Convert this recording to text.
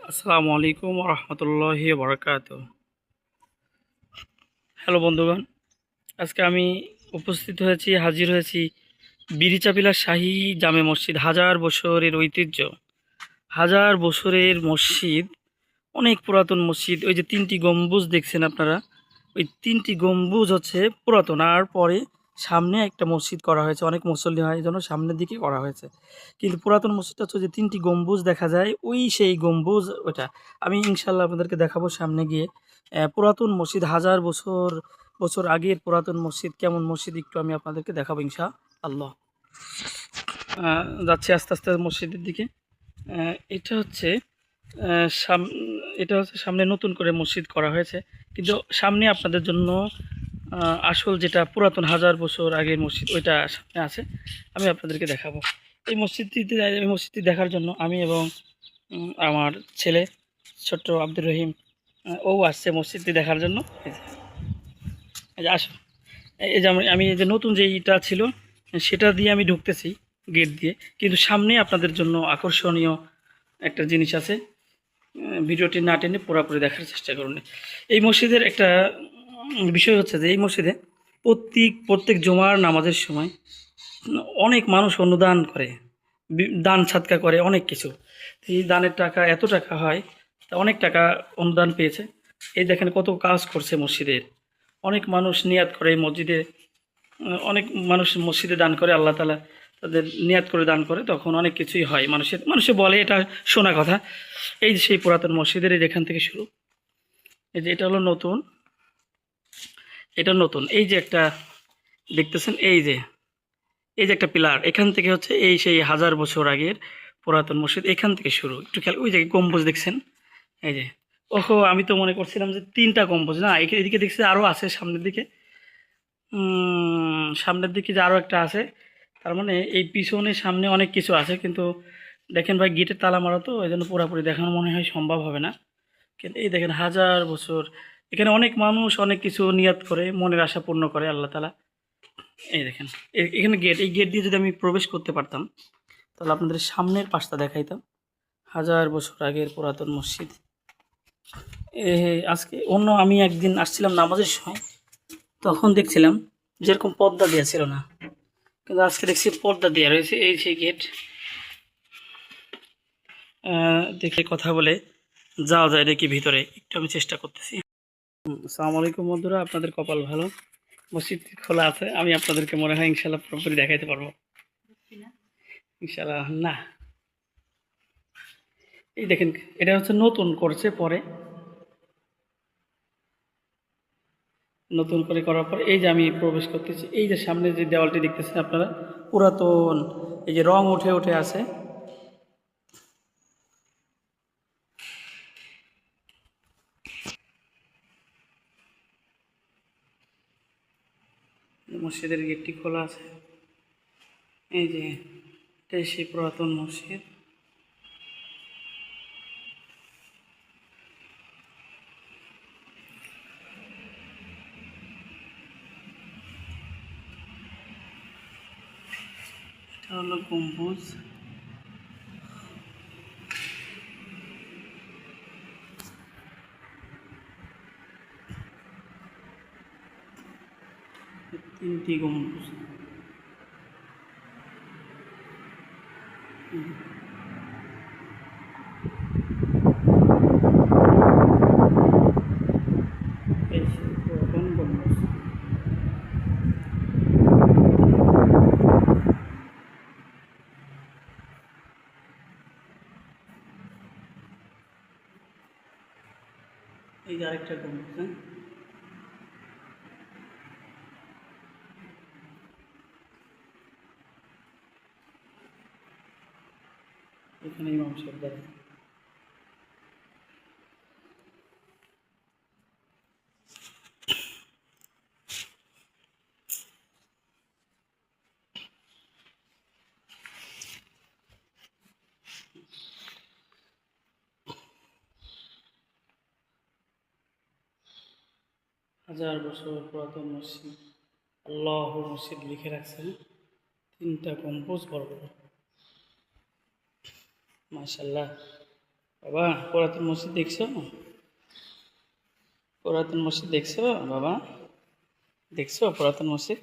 আসসালামু আলাইকুম রহমতুল্লাহি বরকাত। হ্যালো বন্ধুগণ, আজকে আমি উপস্থিত হয়েছি, হাজির হয়েছি বিরিচাপিলা শাহী জামে মসজিদ। হাজার বছরের ঐতিহ্য, হাজার বছরের মসজিদ, অনেক পুরাতন মসজিদ। ওই যে তিনটি গম্বুজ দেখছেন আপনারা, ওই তিনটি গম্বুজ হচ্ছে পুরাতন। আর পরে সামনে একটা মসজিদ করা হয়েছে, অনেক মুসল্লি হয় এই জন্য সামনের দিকে করা হয়েছে। কিন্তু পুরাতন মসজিদটা হচ্ছে যে তিনটি গম্বুজ দেখা যায়, ওই সেই গম্বুজ ওটা। আমি ইনশাল্লাহ আপনাদেরকে দেখাবো সামনে গিয়ে। পুরাতন মসজিদ, হাজার বছর বছর আগের পুরাতন মসজিদ, কেমন মসজিদ একটু আমি আপনাদেরকে দেখাবো ইনশাআল্লাহ। যাচ্ছি আস্তে আস্তে মসজিদের দিকে। এটা হচ্ছে আহ, সাম- এটা হচ্ছে সামনে নতুন করে মসজিদ করা হয়েছে, কিন্তু সামনে আপনাদের জন্য আসল যেটা পুরাতন হাজার বছর আগের মসজিদ ওইটা সামনে আছে, আমি আপনাদেরকে দেখাবো। এই মসজিদটি দেখার জন্য আমি এবং আমার ছেলে ছোট্ট আব্দুর রহিম, ও আসছে মসজিদটি দেখার জন্য। এই যে আসো, এই যে আমি এই যে নতুন যে ইটা ছিল সেটা দিয়ে আমি ঢুকতেছি, গেট দিয়ে। কিন্তু সামনে আপনাদের জন্য আকর্ষণীয় একটা জিনিস আছে, ভিডিওটি না টেনে পুরোপুরি দেখার চেষ্টা করুন। এই মসজিদের একটা বিষয় হচ্ছে যে এই মসজিদে প্রত্যেক জুমার নামাজের সময় অনেক মানুষ অনুদান করে, দান সাদকা করে, অনেক কিছু। এই দানের টাকা এত টাকা হয়, তা অনেক টাকা অনুদান পেয়েছে। এই দেখেন কত কাজ করছে মসজিদের, অনেক মানুষ নিয়াত করে এই মসজিদে। অনেক মানুষ মসজিদে দান করে, আল্লাহ তালা তাদের নিয়াত করে দান করে, তখন অনেক কিছুই হয়। মানুষে বলে, এটা শোনা কথা। এই যে সেই পুরাতন মসজিদের এই যেখান থেকে শুরু, এই যে এটা হলো নতুন, এটা নতুন। এই যে একটা দেখতেছেন, এই যে একটা পিলার, এখান থেকে হচ্ছে এই সেই হাজার বছর আগের পুরাতন মসজিদ, এখান থেকে শুরু। একটু খেয়াল, ওই যে গম্বুজ দেখছেন, এই যে। ওহো, আমি তো মনে করছিলাম যে তিনটা গম্বুজ, না এদিকে দেখছি আরও আছে সামনের দিকে। সামনের দিকে যে আরও একটা আছে, তার মানে এই পিছনে সামনে অনেক কিছু আছে। কিন্তু দেখেন ভাই, গেটের তালা মারা, তো এই জন্য পুরোপুরি দেখানো মনে হয় সম্ভব হবে না। কিন্তু এই দেখেন হাজার বছর, এখানে অনেক মানুষ অনেক কিছু নিয়াত করে, মনের আশা পূর্ণ করে আল্লাহ তালা। এই দেখেন, এখানে গেট, এই গেট দিয়ে যদি আমি প্রবেশ করতে পারতাম তাহলে আপনাদের সামনের পাশটা দেখাইতাম। হাজার বছর আগের পুরাতন মসজিদ। আজকে আমি একদিন আসছিলাম নামাজের সময়, তখন দেখছিলাম যেরকম পর্দা দেওয়া ছিল না, কিন্তু আজকে দেখছি পর্দা দেওয়া রয়েছে। এই সেই গেট, দেখে কথা বলে যাওয়া যায় নাকি ভিতরে, একটু আমি চেষ্টা করতেছি। আসসালামু আলাইকুম বন্ধুরা, আপনাদের কপাল ভালো, মসজিদ খোলা আছে। আমি আপনাদেরকে মনে হয় ইনশাল্লাহ পুরোপুরি দেখাইতে পারবো ইনশাল্লাহ। না, এই দেখেন, এটা হচ্ছে নতুন করছে পরে, নতুন করে করার পর এই যে আমি প্রবেশ করতেছি, এই যে সামনে যে দেওয়ালটি দেখতেছেন আপনারা, পুরাতন, এই যে রং উঠে উঠে আছে। মসজিদের গেটটি খোলা আছে, এই যে এটাই সেই পুরাতন মসজিদ। এটা হলো গম্বুজ। তিনটি গম্বুজ। এই সেই পুরাতন গম্বুজ। এই যে আরেকটা গম্বুজ, হ্যাঁ, এখানে ইমাম সাহেব দাঁড়ায়। 1000 বছর পুরাতন মসজিদ, আল্লাহ মসজিদ লিখে রাখছেন, তিনটা গম্বুজ বড় বড়, মাশাল্লাহ, বাবা পুরাতন মসজিদ দেখছো? পুরাতন মসজিদ দেখছো বাবা? দেখছো পুরাতন মসজিদ?